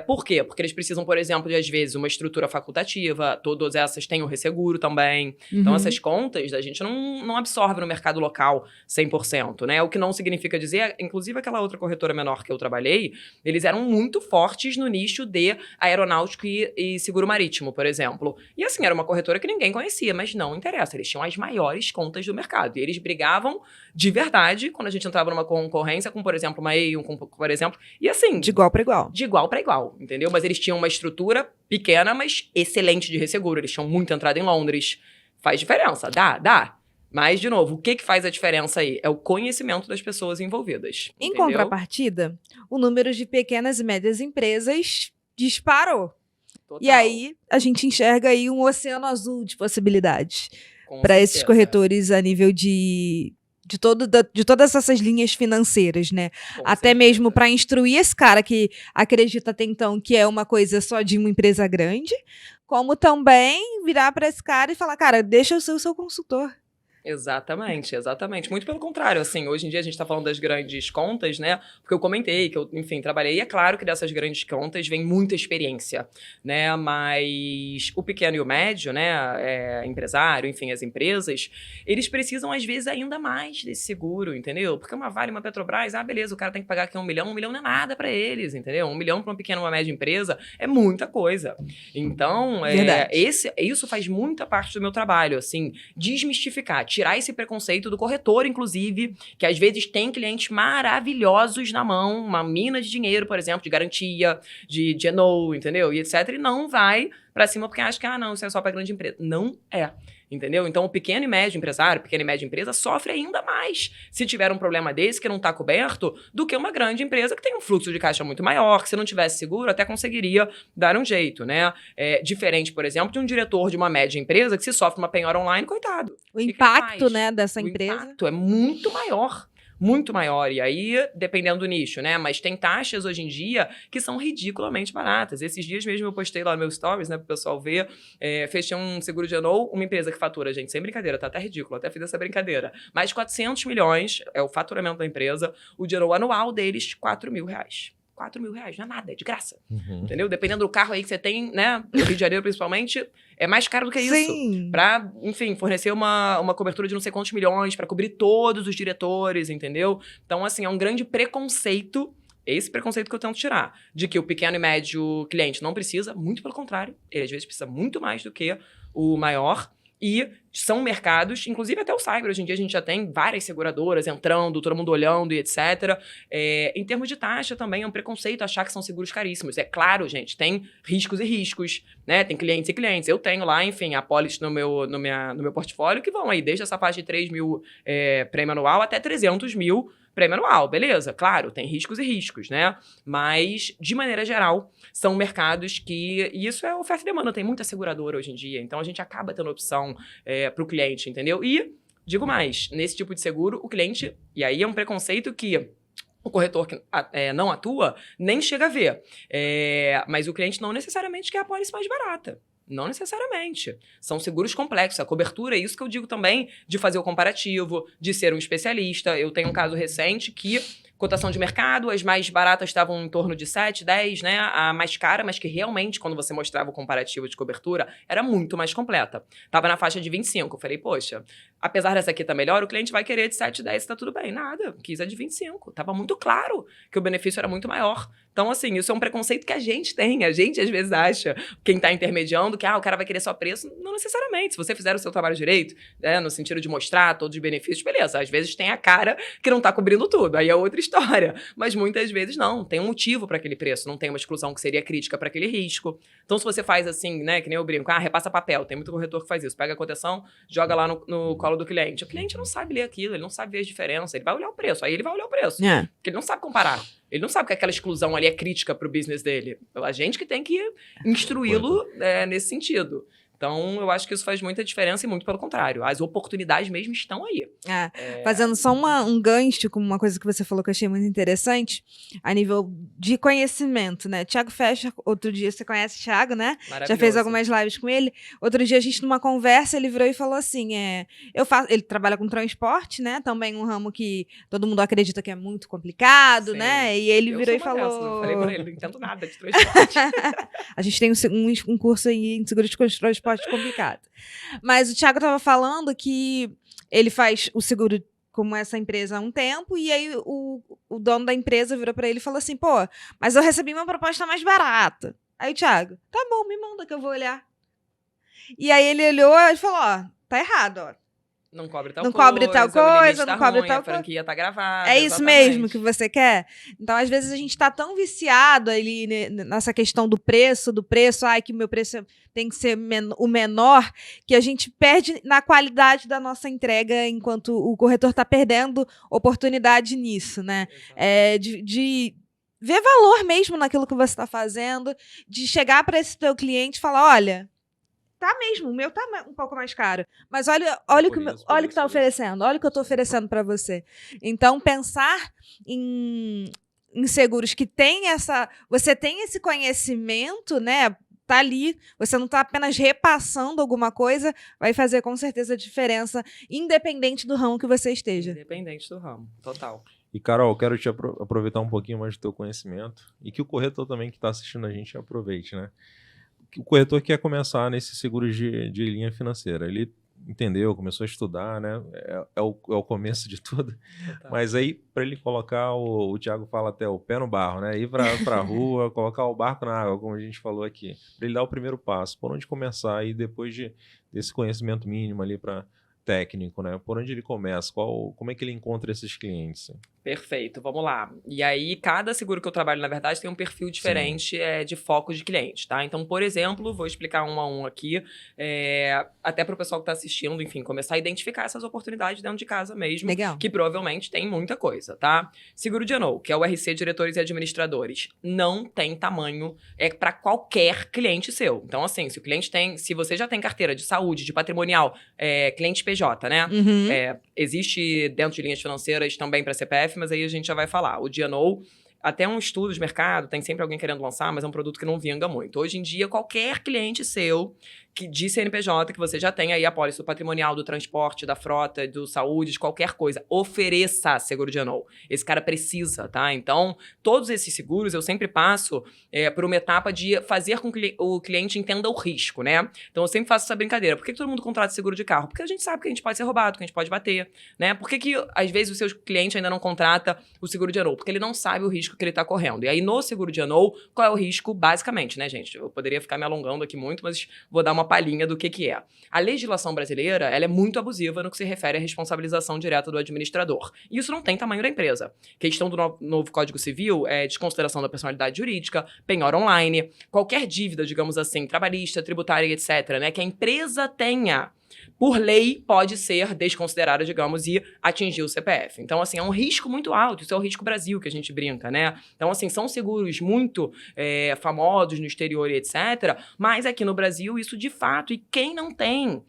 Por quê? Porque eles precisam, por exemplo, de, às vezes, uma estrutura facultativa, todas essas têm o resseguro também. Então, essas contas a gente não absorve no mercado local 100%, né? O que não significa dizer, inclusive aquela outra corretora menor que eu trabalhei, eles eram muito fortes no nicho de aeronáutico e seguro marítimo, por exemplo. E assim, era uma corretora que ninguém conhecia, mas não interessa, eles tinham as maiores contas do mercado. E eles brigavam de verdade quando a gente entrava numa concorrência com, por exemplo, uma Aon, por exemplo, e assim... De igual para igual. De igual para igual, entendeu? Mas eles tinham uma estrutura pequena, mas excelente de resseguro. Eles tinham muita entrada em Londres. Faz diferença, dá. Mas, de novo, o que faz a diferença aí? É o conhecimento das pessoas envolvidas. Em entendeu? contrapartida, o número de pequenas e médias empresas disparou. Total. E aí, a gente enxerga aí um oceano azul de possibilidades Com para esses certeza. corretores a nível de todas essas linhas financeiras, né? Com Até certeza. mesmo para instruir esse cara que acredita até então que é uma coisa só de uma empresa grande, como também virar para esse cara e falar, cara, deixa eu ser o seu consultor. Exatamente. Muito pelo contrário, assim, hoje em dia a gente tá falando das grandes contas, né? Porque eu comentei que eu, enfim, trabalhei, e é claro que dessas grandes contas vem muita experiência, né? Mas o pequeno e o médio, né? Empresário, enfim, as empresas, eles precisam, às vezes, ainda mais desse seguro, entendeu? Porque uma Vale, uma Petrobras, beleza, o cara tem que pagar aqui 1 milhão, 1 milhão não é nada pra eles, entendeu? 1 milhão pra uma pequena ou uma média empresa é muita coisa. Então, isso faz muita parte do meu trabalho, assim, desmistificar, tirar esse preconceito do corretor, inclusive, que às vezes tem clientes maravilhosos na mão, uma mina de dinheiro, por exemplo, de garantia, de GNO, entendeu? E etc. E não vai pra cima porque acha que, não, isso é só pra grande empresa. Não é. Entendeu? Então, o pequeno e médio empresário, pequena e média empresa, sofre ainda mais se tiver um problema desse que não está coberto do que uma grande empresa que tem um fluxo de caixa muito maior, que se não tivesse seguro até conseguiria dar um jeito, né? Diferente, por exemplo, de um diretor de uma média empresa que se sofre uma penhora online, coitado. O impacto, né, dessa O empresa. impacto é muito maior. Muito maior, e aí, dependendo do nicho, né? Mas tem taxas hoje em dia que são ridiculamente baratas. Esses dias mesmo eu postei lá no meu stories, né, pro pessoal ver, fechei um seguro de GNO, uma empresa que fatura, gente, sem brincadeira, tá até ridículo, até fiz essa brincadeira. Mais de 400 milhões é o faturamento da empresa, o GNO anual deles, R$4.000. R$4.000, não é nada, é de graça. Entendeu? Dependendo do carro aí que você tem, né? No Rio de Janeiro, principalmente, é mais caro do que isso. Sim. Pra, enfim, fornecer uma cobertura de não sei quantos milhões, pra cobrir todos os diretores, entendeu? Então, assim, é um grande preconceito, esse preconceito que eu tento tirar, de que o pequeno e médio cliente não precisa, muito pelo contrário, ele às vezes precisa muito mais do que o maior. E são mercados, inclusive até o cyber, hoje em dia a gente já tem várias seguradoras entrando, todo mundo olhando e etc. Em termos de taxa também é um preconceito achar que são seguros caríssimos. É claro, gente, tem riscos e riscos, né? Tem clientes e clientes. Eu tenho lá, enfim, apólices no meu portfólio que vão aí desde essa faixa de 3 mil prêmio anual até 300 mil prêmio anual, beleza? Claro, tem riscos e riscos, né? Mas, de maneira geral, são mercados que... E isso é oferta e demanda, tem muita seguradora hoje em dia, então a gente acaba tendo opção para o cliente, entendeu? E, digo mais, nesse tipo de seguro, o cliente... E aí é um preconceito que o corretor que não atua nem chega a ver. Mas o cliente não necessariamente quer a pólice mais barata. Não necessariamente. São seguros complexos. A cobertura é isso que eu digo também, de fazer o comparativo, de ser um especialista. Eu tenho um caso recente que, cotação de mercado, as mais baratas estavam em torno de 7, 10, né? A mais cara, mas que realmente, quando você mostrava o comparativo de cobertura, era muito mais completa. Tava na faixa de 25. Eu falei, poxa, apesar dessa aqui tá melhor, o cliente vai querer de 7, 10, tá tudo bem. Nada, quis a de 25. Tava muito claro que o benefício era muito maior. Então, assim, isso é um preconceito que a gente tem. A gente, às vezes, acha, quem tá intermediando, que o cara vai querer só preço. Não necessariamente. Se você fizer o seu trabalho direito, no sentido de mostrar todos os benefícios, beleza. Às vezes tem a cara que não tá cobrindo tudo. Aí é outra história. Mas muitas vezes não. Tem um motivo para aquele preço. Não tem uma exclusão que seria crítica para aquele risco. Então, se você faz assim, né, que nem eu brinco, repassa papel. Tem muito corretor que faz isso. Pega a cotação, joga lá no colo do cliente. O cliente não sabe ler aquilo, ele não sabe ver as diferenças. Ele vai olhar o preço. Aí ele vai olhar o preço. Porque ele não sabe comparar. Ele não sabe que aquela exclusão ali é crítica para o business dele. A gente que tem que instruí-lo nesse sentido. Então, eu acho que isso faz muita diferença e muito pelo contrário. As oportunidades mesmo estão aí. Fazendo só um gancho com uma coisa que você falou que eu achei muito interessante, a nível de conhecimento, né? Thiago Fecha, outro dia, você conhece o Thiago, né? Já fez algumas lives com ele. Outro dia, a gente, numa conversa, ele virou e falou assim, ele trabalha com transporte, né? Também um ramo que todo mundo acredita que é muito complicado, né? E ele virou e falou... Não falei pra ele, não entendo nada de transporte. A gente tem um curso aí em seguro de transporte complicado. Mas o Thiago estava falando que ele faz o seguro como essa empresa há um tempo, e aí o dono da empresa virou para ele e falou assim, pô, mas eu recebi uma proposta mais barata. Aí o Thiago, tá bom, me manda que eu vou olhar. E aí ele olhou e falou, tá errado, Não cobre tal coisa, não cobre tal coisa. A franquia tá gravada. É isso mesmo que você quer? Então, às vezes, a gente tá tão viciado ali nessa questão do preço, que o meu preço tem que ser o menor, que a gente perde na qualidade da nossa entrega, enquanto o corretor tá perdendo oportunidade nisso, né? De ver valor mesmo naquilo que você está fazendo, de chegar para esse teu cliente e falar, olha... Tá mesmo, o meu tá um pouco mais caro. Mas olha o que tá oferecendo, olha o que eu tô oferecendo para você. Então, pensar em seguros que tem você tem esse conhecimento, né? Tá ali, você não tá apenas repassando alguma coisa, vai fazer com certeza diferença, independente do ramo que você esteja. Independente do ramo, total. E, Carol, quero te aproveitar um pouquinho mais do teu conhecimento e que o corretor também que está assistindo a gente aproveite, né? O corretor quer começar nesse seguro de linha financeira. Ele entendeu, começou a estudar, né? É o começo de tudo. Total. Mas aí, para ele colocar, o Thiago fala até o pé no barro, né? Ir para a rua, colocar o barco na água, como a gente falou aqui. Para ele dar o primeiro passo. Por onde começar? E depois desse conhecimento mínimo ali para técnico, né? Por onde ele começa? Como é que ele encontra esses clientes? Perfeito, vamos lá. E aí, cada seguro que eu trabalho, na verdade, tem um perfil diferente de foco de cliente, tá? Então, por exemplo, vou explicar um a um aqui, até para o pessoal que está assistindo, enfim, começar a identificar essas oportunidades dentro de casa mesmo. Legal. Que provavelmente tem muita coisa, tá? Seguro de ano, que é o RC Diretores e Administradores, não tem tamanho, para qualquer cliente seu. Então, assim, se você já tem carteira de saúde, de patrimonial, cliente PJ, né? Uhum. Existe dentro de linhas financeiras também para CPF, mas aí a gente já vai falar. O D&O, até um estudo de mercado, tem sempre alguém querendo lançar, mas é um produto que não vinga muito. Hoje em dia, qualquer cliente seu de CNPJ, que você já tem aí a pólice do patrimonial, do transporte, da frota, do saúde, de qualquer coisa, ofereça seguro de ano. Esse cara precisa, tá? Então, todos esses seguros eu sempre passo por uma etapa de fazer com que o cliente entenda o risco, né? Então, eu sempre faço essa brincadeira. Por que todo mundo contrata seguro de carro? Porque a gente sabe que a gente pode ser roubado, que a gente pode bater, né? Por que às vezes, o seu cliente ainda não contrata o seguro de ano? Porque ele não sabe o risco que ele está correndo. E aí, no seguro de ano, qual é o risco? Basicamente, né, gente? Eu poderia ficar me alongando aqui muito, mas vou dar uma palhinha do que é. A legislação brasileira, ela é muito abusiva no que se refere à responsabilização direta do administrador. E isso não tem tamanho da empresa. Questão do novo Código Civil é desconsideração da personalidade jurídica, penhora online, qualquer dívida, digamos assim, trabalhista, tributária, etc., né, que a empresa tenha por lei, pode ser desconsiderada, digamos, e atingir o CPF. Então, assim, é um risco muito alto. Isso é o risco Brasil que a gente brinca, né? Então, assim, são seguros muito famosos no exterior e etc. Mas aqui no Brasil, isso de fato. E quem não tem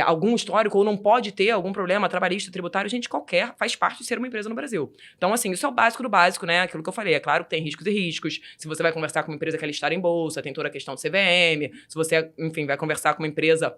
algum histórico ou não pode ter algum problema trabalhista, tributário, gente, qualquer faz parte de ser uma empresa no Brasil. Então, assim, isso é o básico do básico, né? Aquilo que eu falei. É claro que tem riscos e riscos. Se você vai conversar com uma empresa que é listada em bolsa, tem toda a questão do CVM. Se você, enfim, vai conversar com uma empresa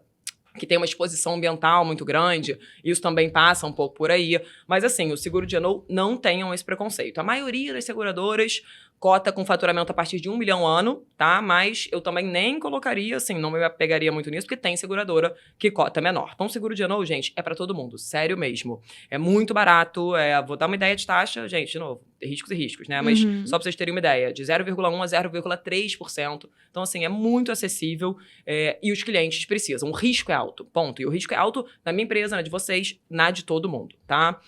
que tem uma exposição ambiental muito grande, isso também passa um pouco por aí. Mas, assim, o seguro de G&O não tenham esse preconceito. A maioria das seguradoras cota com faturamento a partir de 1 milhão ano, tá? Mas eu também nem colocaria, assim, não me apegaria muito nisso, porque tem seguradora que cota menor. Então, seguro de G&O, gente, é para todo mundo, sério mesmo. É muito barato, vou dar uma ideia de taxa, gente, de novo, riscos e riscos, né? Mas só para vocês terem uma ideia, de 0,1% a 0,3%. Então, assim, é muito acessível e os clientes precisam. O risco é alto, ponto. E o risco é alto na minha empresa, na de vocês, na de todo mundo, tá?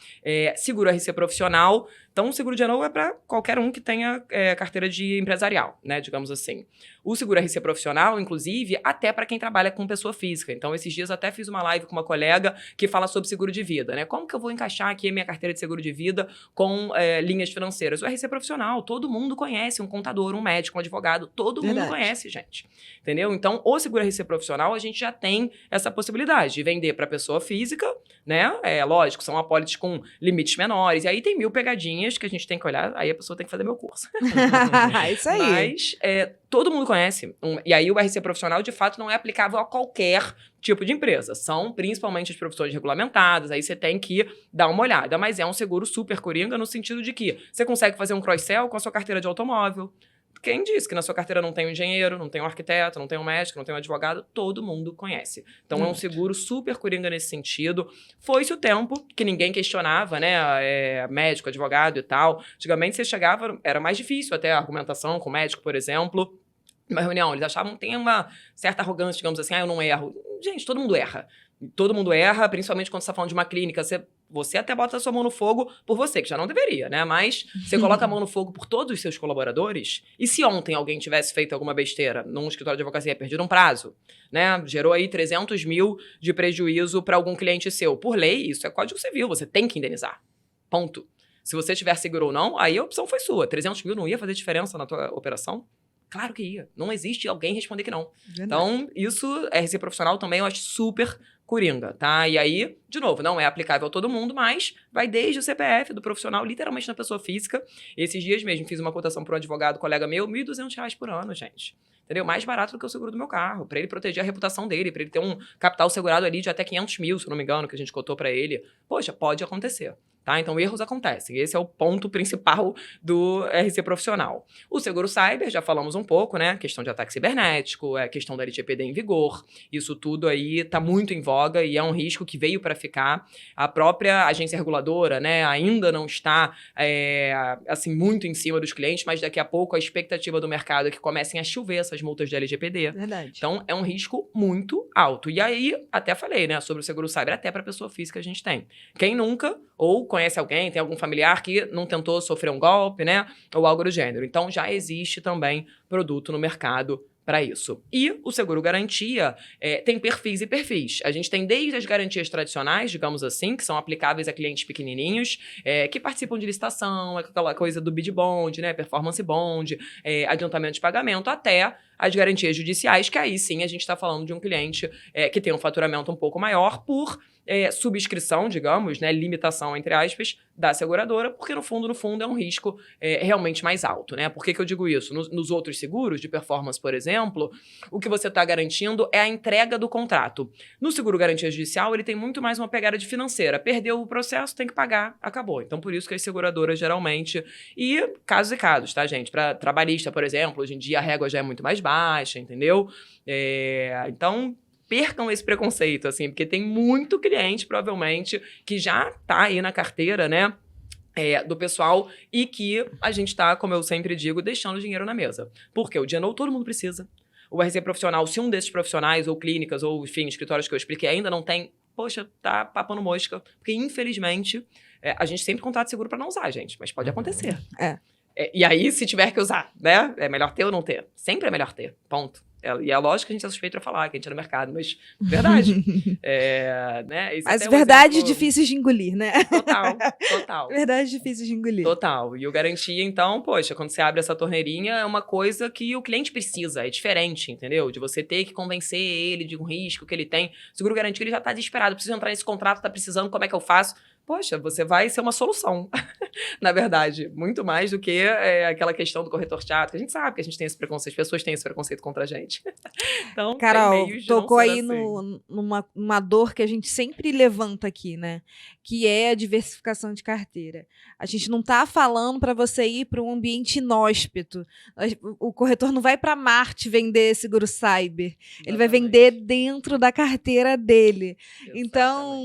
Seguro RC profissional. Então, o seguro de G&O é para qualquer um que tenha carteira de empresarial, né, digamos assim. O seguro RC profissional, inclusive, até para quem trabalha com pessoa física. Então, esses dias até fiz uma live com uma colega que fala sobre seguro de vida, né? Como que eu vou encaixar aqui a minha carteira de seguro de vida com linhas financeiras? O RC profissional, todo mundo conhece, um contador, um médico, um advogado, todo mundo conhece, gente. Entendeu? Então, o seguro RC profissional, a gente já tem essa possibilidade de vender para pessoa física, né? Lógico, são apólices com limites menores. E aí tem 1000 pegadinhas que a gente tem que olhar, aí a pessoa tem que fazer meu curso. Isso aí. Mas todo mundo conhece. E aí o RC profissional, de fato, não é aplicável a qualquer tipo de empresa. São principalmente as profissões regulamentadas, aí você tem que dar uma olhada. Mas é um seguro super coringa no sentido de que você consegue fazer um cross-sell com a sua carteira de automóvel. Quem disse que na sua carteira não tem um engenheiro, não tem um arquiteto, não tem um médico, não tem um advogado? Todo mundo conhece. Então, é um seguro super coringa nesse sentido. Foi-se o tempo que ninguém questionava, né? Médico, advogado e tal. Antigamente, você chegava, era mais difícil até a argumentação com o médico, por exemplo. Numa reunião, eles achavam que tem uma certa arrogância, digamos assim, eu não erro. Gente, todo mundo erra. Todo mundo erra, principalmente quando você está falando de uma clínica. Você até bota a sua mão no fogo por você, que já não deveria, né? Mas você coloca a mão no fogo por todos os seus colaboradores. E se ontem alguém tivesse feito alguma besteira num escritório de advocacia, perdido um prazo, né? Gerou aí 300 mil de prejuízo para algum cliente seu. Por lei, isso é Código Civil, você tem que indenizar. Ponto. Se você tiver seguro ou não, aí a opção foi sua. 300 mil não ia fazer diferença na tua operação? Claro que ia. Não existe alguém responder que não. Verdade. Então, isso, RC profissional também eu acho super coringa, tá? E aí, de novo, não é aplicável a todo mundo, mas vai desde o CPF do profissional, literalmente na pessoa física. Esses dias mesmo fiz uma cotação para um advogado, colega meu, R$ 1.200 por ano, gente. Entendeu? Mais barato do que o seguro do meu carro, para ele proteger a reputação dele, para ele ter um capital segurado ali de até 500 mil, se eu não me engano, que a gente cotou para ele. Poxa, pode acontecer. Tá? Então, erros acontecem. Esse é o ponto principal do RC profissional. O seguro cyber, já falamos um pouco, né? Questão de ataque cibernético, questão da LGPD em vigor. Isso tudo aí está muito em voga e é um risco que veio para ficar. A própria agência reguladora, né, ainda não está assim, muito em cima dos clientes, mas daqui a pouco a expectativa do mercado é que comecem a chover essas multas de LGPD. Verdade. Então, é um risco muito alto. E aí, até falei, né, sobre o seguro cyber, até para pessoa física a gente tem. Quem nunca, ou conhece alguém, tem algum familiar que não tentou sofrer um golpe, né? Ou algo do gênero. Então, já existe também produto no mercado para isso. E o seguro garantia tem perfis e perfis. A gente tem desde as garantias tradicionais, digamos assim, que são aplicáveis a clientes pequenininhos, que participam de licitação, aquela coisa do bid bond, né? Performance bond, adiantamento de pagamento, até as garantias judiciais, que aí sim a gente está falando de um cliente que tem um faturamento um pouco maior por subscrição, digamos, né, limitação, entre aspas, da seguradora, porque no fundo é um risco realmente mais alto, né? Por que eu digo isso? Nos outros seguros de performance, por exemplo, o que você está garantindo é a entrega do contrato. No seguro garantia judicial, ele tem muito mais uma pegada de financeira. Perdeu o processo, tem que pagar, acabou. Então, por isso que as seguradoras, geralmente, e casos e casos, tá, gente? Para trabalhista, por exemplo, hoje em dia a régua já é muito mais baixa, entendeu? Então, percam esse preconceito, assim, porque tem muito cliente, provavelmente, que já tá aí na carteira, né, do pessoal e que a gente tá, como eu sempre digo, deixando dinheiro na mesa. Porque o G&O todo mundo precisa. O RC profissional, se um desses profissionais ou clínicas ou, enfim, escritórios que eu expliquei ainda não tem, poxa, tá papando mosca. Porque, infelizmente, a gente sempre contrata seguro para não usar, gente, mas pode acontecer. E aí, se tiver que usar, né, é melhor ter ou não ter? Sempre é melhor ter, ponto. E é lógico que a gente é suspeito pra falar, que a gente é no mercado, mas verdade. Né? Esse As até é um verdades exemplo- difíceis de engolir, né? Total. Verdades difíceis de engolir. Total. E o garantia, então, poxa, quando você abre essa torneirinha, é uma coisa que o cliente precisa, é diferente, entendeu? De você ter que convencer ele de um risco que ele tem. O seguro garantia, ele já tá desesperado, precisa entrar nesse contrato, tá precisando, como é que eu faço? Poxa, você vai ser uma solução, na verdade. Muito mais do que aquela questão do corretor chato, que a gente sabe que a gente tem esse preconceito, as pessoas têm esse preconceito contra a gente. Então, Carol, tem meios de não tocou ser aí assim. numa dor que a gente sempre levanta aqui, né? Que é a diversificação de carteira. A gente não tá falando para você ir para um ambiente inóspito. O corretor não vai para Marte vender seguro cyber. Ele vai vender dentro da carteira dele. Então,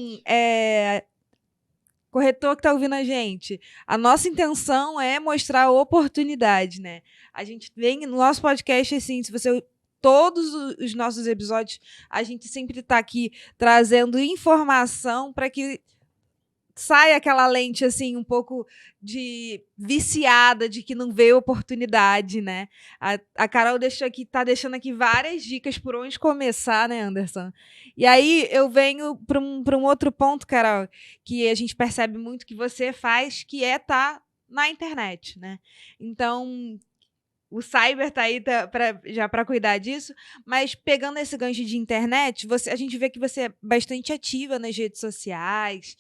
corretor que está ouvindo a gente, a nossa intenção é mostrar a oportunidade, né? A gente vem no nosso podcast, assim, se você... Todos os nossos episódios, a gente sempre está aqui trazendo informação para que saia aquela lente, assim, um pouco de viciada, de que não vê oportunidade, né? A Carol tá deixando aqui várias dicas por onde começar, né, Anderson? E aí eu venho para um outro ponto, Carol, que a gente percebe muito que você faz, que é estar na internet, né? Então, o cyber tá aí já para cuidar disso, mas pegando esse gancho de internet, a gente vê que você é bastante ativa nas redes sociais,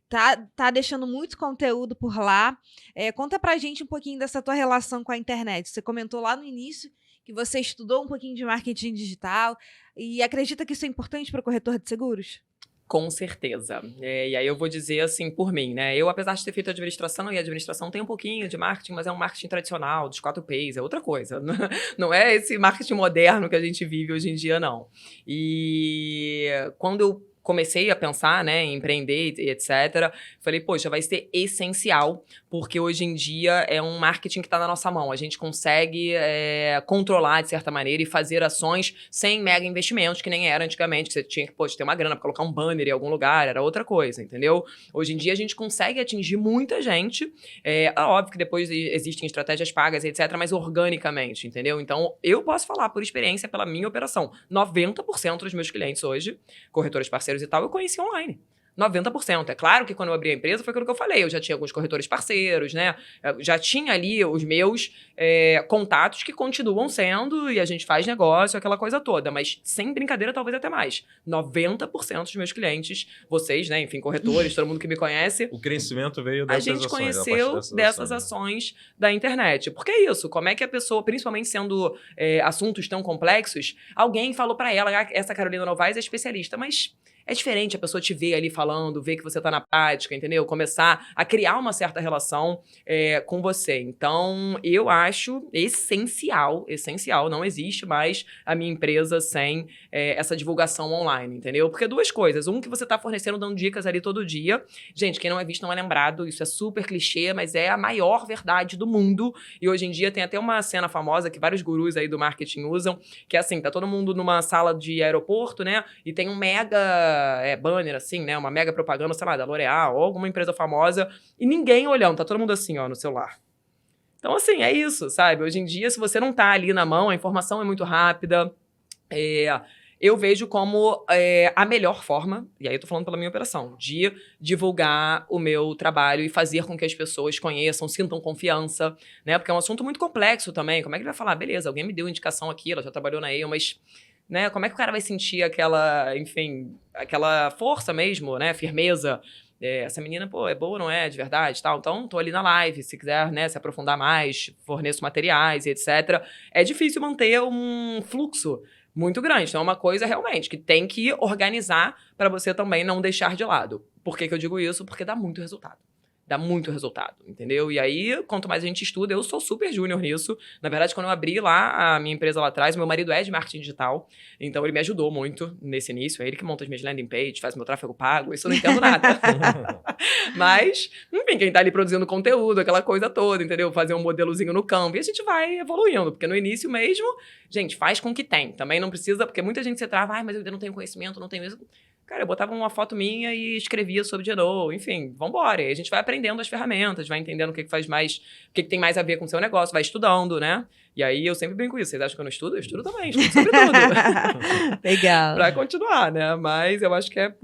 tá deixando muito conteúdo por lá. Conta pra gente um pouquinho dessa tua relação com a internet. Você comentou lá no início que você estudou um pouquinho de marketing digital e acredita que isso é importante para o corretor de seguros? Com certeza. E aí eu vou dizer assim, por mim, né? Eu, apesar de ter feito administração, e a administração tem um pouquinho de marketing, mas é um marketing tradicional, dos 4Ps, é outra coisa. Não é esse marketing moderno que a gente vive hoje em dia, não. E quando eu comecei a pensar, né, em empreender e etc., falei, poxa, vai ser essencial, porque hoje em dia é um marketing que está na nossa mão. A gente consegue controlar, de certa maneira, e fazer ações sem mega investimentos, que nem era antigamente, que você tinha que, poxa, ter uma grana para colocar um banner em algum lugar, era outra coisa, entendeu? Hoje em dia a gente consegue atingir muita gente, óbvio que depois existem estratégias pagas, etc., mas organicamente, entendeu? Então, eu posso falar por experiência, pela minha operação, 90% dos meus clientes hoje, corretores parceiros e tal, eu conheci online. 90%. É claro que quando eu abri a empresa foi aquilo que eu falei. Eu já tinha alguns corretores parceiros, né? Eu já tinha ali os meus contatos que continuam sendo e a gente faz negócio, aquela coisa toda. Mas sem brincadeira, talvez até mais. 90% dos meus clientes, vocês, né? Enfim, corretores, todo mundo que me conhece. O crescimento veio A dessas gente ações, conheceu dessas ações da internet. Porque é isso. Como é que a pessoa, principalmente sendo assuntos tão complexos, alguém falou pra ela, essa Carolina Novaes é especialista, mas... É diferente a pessoa te ver ali falando, ver que você tá na prática, entendeu? Começar a criar uma certa relação com você. Então, eu acho essencial, não existe mais a minha empresa sem essa divulgação online, entendeu? Porque duas coisas. Que você tá fornecendo, dando dicas ali todo dia. Gente, quem não é visto não é lembrado. Isso é super clichê, mas é a maior verdade do mundo. E hoje em dia tem até uma cena famosa que vários gurus aí do marketing usam, que é assim, tá todo mundo numa sala de aeroporto, né? E tem um mega banner, assim, né? Uma mega propaganda, sei lá, da L'Oréal ou alguma empresa famosa, e ninguém olhando, tá todo mundo assim, ó, no celular. Então, assim, é isso, sabe? Hoje em dia, se você não tá ali na mão, a informação é muito rápida. Eu vejo como a melhor forma, e aí eu tô falando pela minha operação, de divulgar o meu trabalho e fazer com que as pessoas conheçam, sintam confiança, né? Porque é um assunto muito complexo também. Como é que ele vai falar? Beleza, alguém me deu indicação aqui, ela já trabalhou na EO, mas... Né? Como é que o cara vai sentir aquela, enfim, aquela força mesmo, né? Firmeza. Essa menina, pô, é boa, não é? De verdade, tal. Então, tô ali na live, se quiser, né, se aprofundar mais, forneço materiais e etc. É difícil manter um fluxo muito grande. Então, é uma coisa, realmente, que tem que organizar para você também não deixar de lado. Por que eu digo isso? Porque dá muito resultado. Dá muito resultado, entendeu? E aí, quanto mais a gente estuda, eu sou super júnior nisso. Na verdade, quando eu abri lá a minha empresa lá atrás, meu marido é de marketing digital, então ele me ajudou muito nesse início. É ele que monta as minhas landing pages, faz meu tráfego pago, isso eu não entendo nada. Mas, enfim, quem tá ali produzindo conteúdo, aquela coisa toda, entendeu? Fazer um modelozinho no Canva, e a gente vai evoluindo, porque no início mesmo, gente, faz com que tem. Também não precisa, porque muita gente se trava, mas eu ainda não tenho conhecimento, não tenho isso. Cara, eu botava uma foto minha e escrevia sobre Genoa, enfim, vambora. E a gente vai aprendendo as ferramentas, vai entendendo o que faz mais, o que tem mais a ver com o seu negócio, vai estudando, né? E aí eu sempre brinco isso. Vocês acham que eu não estudo? Eu estudo também, estudo sobre tudo. Legal. Pra continuar, né? Mas eu acho que é,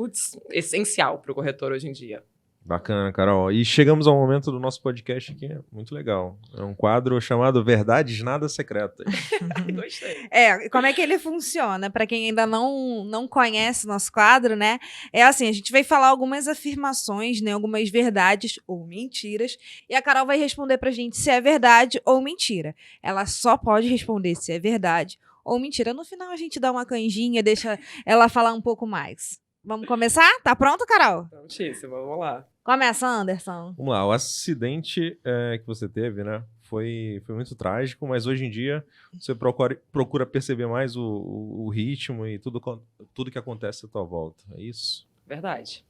essencial pro corretor hoje em dia. Bacana, Carol. E chegamos ao momento do nosso podcast que é muito legal. É um quadro chamado Verdades Nada Secretas. Gostei. Como é que ele funciona? Para quem ainda não conhece o nosso quadro, né? É assim, a gente vai falar algumas afirmações, né? Algumas verdades ou mentiras. E a Carol vai responder pra gente se é verdade ou mentira. Ela só pode responder se é verdade ou mentira. No final a gente dá uma canjinha, deixa ela falar um pouco mais. Vamos começar? Tá pronto, Carol? Prontíssimo, vamos lá. Começa, Anderson. Vamos lá, o acidente que você teve, né? Foi muito trágico, mas hoje em dia você procura perceber mais o ritmo e tudo que acontece à tua volta. É isso? Verdade.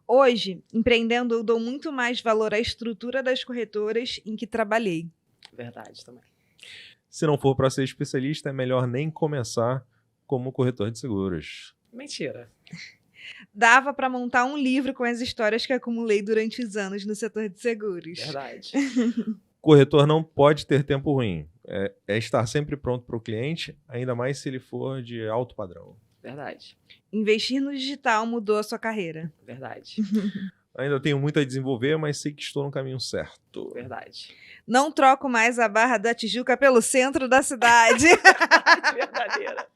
Hoje, empreendendo, eu dou muito mais valor à estrutura das corretoras em que trabalhei. Verdade também. Se não for para ser especialista, é melhor nem começar como corretor de seguros. Mentira. Dava para montar um livro com as histórias que acumulei durante os anos no setor de seguros. Verdade. Corretor não pode ter tempo ruim. É estar sempre pronto para o cliente, ainda mais se ele for de alto padrão. Verdade. Investir no digital mudou a sua carreira. Verdade. Ainda tenho muito a desenvolver, mas sei que estou no caminho certo. Verdade. Não troco mais a Barra da Tijuca pelo centro da cidade. Verdadeira.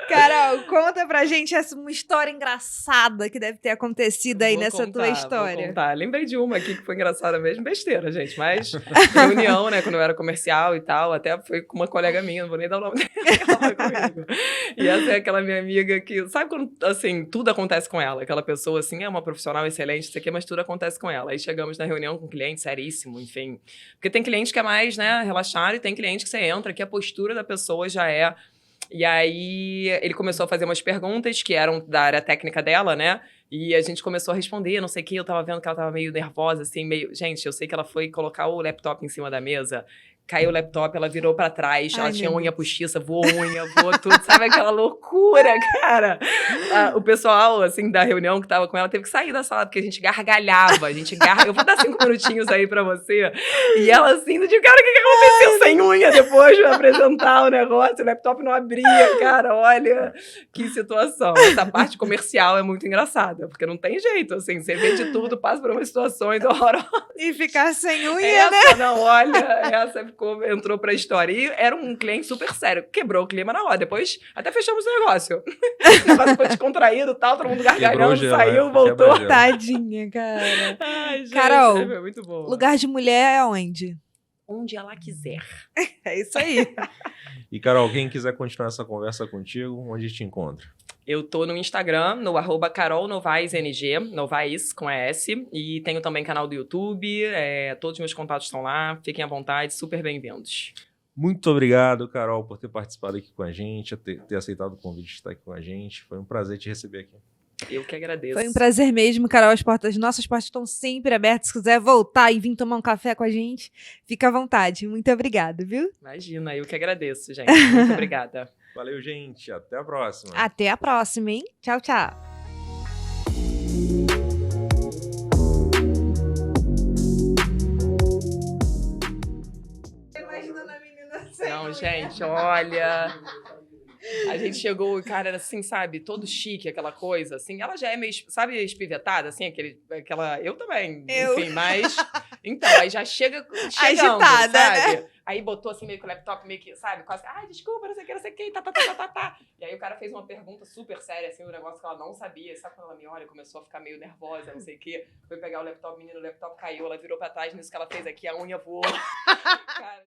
Carol, conta pra gente uma história engraçada que deve ter acontecido aí nessa tua história. Vou contar. Lembrei de uma aqui que foi engraçada mesmo, besteira, gente. Mas reunião, né, quando eu era comercial e tal, até foi com uma colega minha, não vou nem dar o nome dela, ela foi comigo. E essa é aquela minha amiga que, sabe quando, assim, tudo acontece com ela? Aquela pessoa, assim, é uma profissional excelente, isso aqui, mas tudo acontece com ela. Aí chegamos na reunião com um cliente seríssimo, enfim. Porque tem cliente que é mais, né, relaxado e tem cliente que você entra, que a postura da pessoa já é... E aí ele começou a fazer umas perguntas que eram da área técnica dela, né? E a gente começou a responder, não sei o que, eu tava vendo que ela tava meio nervosa, assim, meio... Gente, eu sei que ela foi colocar o laptop em cima da mesa, caiu o laptop, ela virou pra trás, ela tinha unha postiça, voou tudo, sabe aquela loucura, cara? O pessoal, assim, da reunião que tava com ela, teve que sair da sala, porque a gente gargalhava, eu vou dar 5 minutinhos aí pra você, e ela assim, não digo, cara, o que aconteceu sem unha depois de apresentar o negócio, o laptop não abria, cara, olha, que situação. Essa parte comercial é muito engraçada, porque não tem jeito, assim, você vê de tudo, passa por umas situações horrorosas. E ficar sem unha, né? Não, olha, essa entrou pra história. E era um cliente super sério. Quebrou o clima na hora. Depois, até fechamos o negócio. O negócio ficou descontraído e tal, todo mundo gargalhando, saiu, voltou. Tadinha, cara. Ai, gente, Carol, é muito bom. Lugar de mulher é onde? Onde ela quiser. É isso aí. E, Carol, quem quiser continuar essa conversa contigo, onde te encontra? Eu tô no Instagram, no @carolnovaesng, Novaes com S, e tenho também canal do YouTube, todos os meus contatos estão lá, fiquem à vontade, super bem-vindos. Muito obrigado, Carol, por ter participado aqui com a gente, ter aceitado o convite de estar aqui com a gente. Foi um prazer te receber aqui. Eu que agradeço. Foi um prazer mesmo, Carol. Nossas portas estão sempre abertas. Se quiser voltar e vir tomar um café com a gente, fica à vontade. Muito obrigada, viu? Imagina, eu que agradeço, gente. Muito obrigada. Valeu, gente. Até a próxima. Até a próxima, hein? Tchau, tchau. Imaginando a menina sem Não, unha. gente, olha... A gente chegou, o cara era assim, sabe, todo chique, aquela coisa, assim. Ela já é meio, sabe, espivetada, assim, aquela... Eu também, enfim, mas... Então, aí já chegando, agitada, sabe? né? Aí botou assim, meio que o laptop, meio que, sabe, quase... Ai, desculpa, não sei o que, tá. E aí o cara fez uma pergunta super séria, assim, um negócio que ela não sabia. Sabe quando ela me olha, começou a ficar meio nervosa, não sei o que. Foi pegar o laptop, menino, o laptop caiu, ela virou pra trás, nisso que ela fez aqui, a unha voou. Cara...